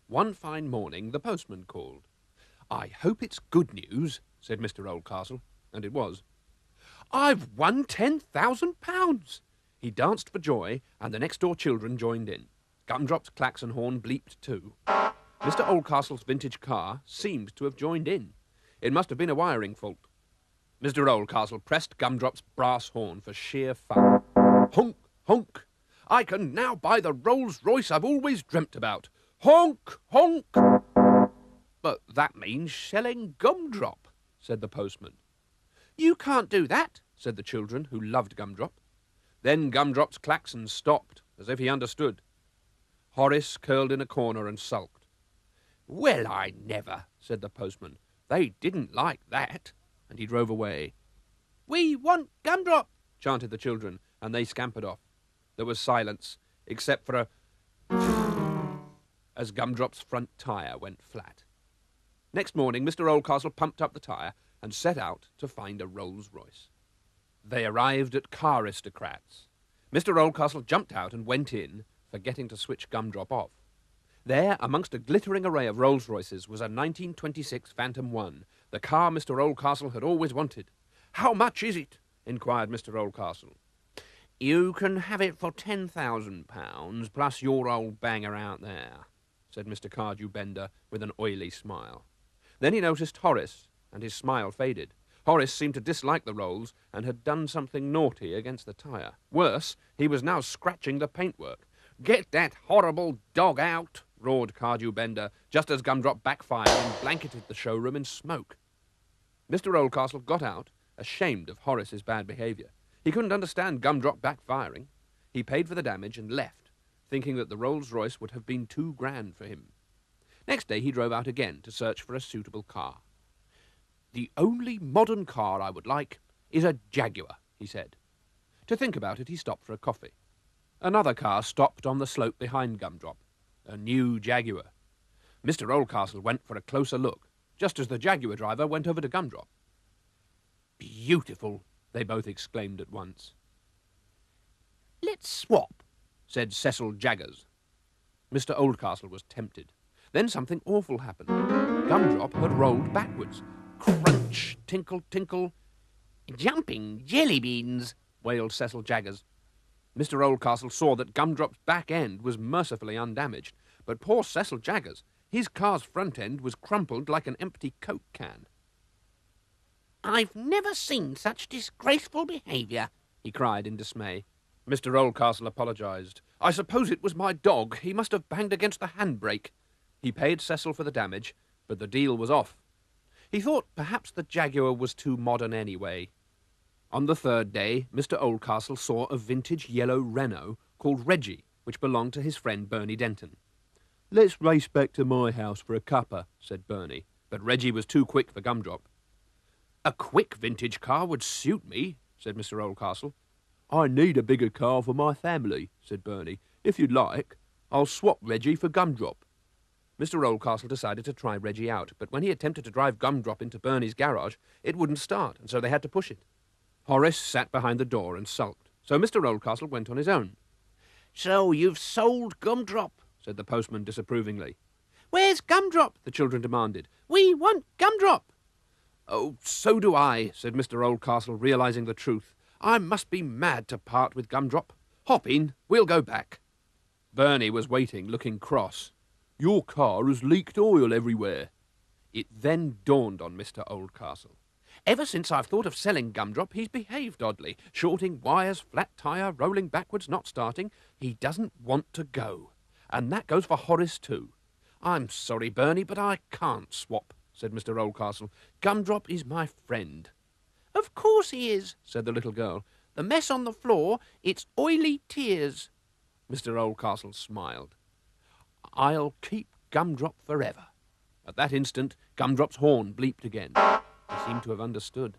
One fine morning, the postman called. "I hope it's good news," said Mr. Oldcastle, and it was. "I've won £10,000. He danced for joy, and the next-door children joined in. Gumdrop's klaxon horn bleeped too. Mr. Oldcastle's vintage car seemed to have joined in. It must have been a wiring fault. Mr. Oldcastle pressed Gumdrop's brass horn for sheer fun. Honk, honk! I can now buy the Rolls-Royce I've always dreamt about. Honk, honk! "But that means selling Gumdrop," said the postman. "You can't do that," said the children, who loved Gumdrop. Then Gumdrop's klaxon stopped, as if he understood. Horace curled in a corner and sulked. "Well, I never," said the postman. "They didn't like that," and he drove away. "We want Gumdrop," chanted the children, and they scampered off. There was silence, except for a as Gumdrop's front tyre went flat. Next morning, Mr. Oldcastle pumped up the tyre and set out to find a Rolls-Royce. They arrived at Car Aristocrats. Mr. Oldcastle jumped out and went in, forgetting to switch Gumdrop off. There, amongst a glittering array of Rolls-Royces, was a 1926 Phantom 1, the car Mr. Oldcastle had always wanted. "How much is it?" inquired Mr. Oldcastle. "You can have it for £10,000, plus your old banger out there," said Mr. Cardew-Bender with an oily smile. Then he noticed Horace, and his smile faded. Horace seemed to dislike the Rolls and had done something naughty against the tyre. Worse, he was now scratching the paintwork. "Get that horrible dog out," roared Cardew-Bender, just as Gumdrop backfired and blanketed the showroom in smoke. Mr. Oldcastle got out, ashamed of Horace's bad behaviour. He couldn't understand Gumdrop backfiring. He paid for the damage and left, thinking that the Rolls-Royce would have been too grand for him. Next day he drove out again to search for a suitable car. "The only modern car I would like is a Jaguar," he said. To think about it, he stopped for a coffee. Another car stopped on the slope behind Gumdrop, a new Jaguar. Mr. Oldcastle went for a closer look, just as the Jaguar driver went over to Gumdrop. "Beautiful," they both exclaimed at once. "Let's swap," said Cecil Jaggers. Mr. Oldcastle was tempted. Then something awful happened. Gumdrop had rolled backwards. Crunch, tinkle, tinkle. "Jumping jelly beans," wailed Cecil Jaggers. Mr. Oldcastle saw that Gumdrop's back end was mercifully undamaged, but poor Cecil Jaggers, his car's front end was crumpled like an empty Coke can. "I've never seen such disgraceful behaviour," he cried in dismay. Mr. Oldcastle apologised. "I suppose it was my dog. He must have banged against the handbrake." He paid Cecil for the damage, but the deal was off. He thought perhaps the Jaguar was too modern anyway. On the third day, Mr. Oldcastle saw a vintage yellow Renault called Reggie, which belonged to his friend Bernie Denton. "Let's race back to my house for a cuppa," said Bernie, but Reggie was too quick for Gumdrop. "A quick vintage car would suit me," said Mr. Oldcastle. "I need a bigger car for my family," said Bernie. "If you'd like, I'll swap Reggie for Gumdrop." Mr. Oldcastle decided to try Reggie out, but when he attempted to drive Gumdrop into Bernie's garage, it wouldn't start, and so they had to push it. Horace sat behind the door and sulked, so Mr. Oldcastle went on his own. "So you've sold Gumdrop," said the postman disapprovingly. "Where's Gumdrop?" the children demanded. "We want Gumdrop." "Oh, so do I," said Mr. Oldcastle, realising the truth. "I must be mad to part with Gumdrop. Hop in, we'll go back." Bernie was waiting, looking cross. "Your car has leaked oil everywhere." It then dawned on Mr. Oldcastle. Ever since I've thought of selling Gumdrop, he's behaved oddly. Shorting wires, flat tyre, rolling backwards, not starting. He doesn't want to go. And that goes for Horace too. "I'm sorry, Bernie, but I can't swap," said Mr. Oldcastle. "Gumdrop is my friend." "Of course he is," said the little girl. "The mess on the floor, it's oily tears." Mr. Oldcastle smiled. "I'll keep Gumdrop forever." At that instant, Gumdrop's horn bleeped again. He seemed to have understood.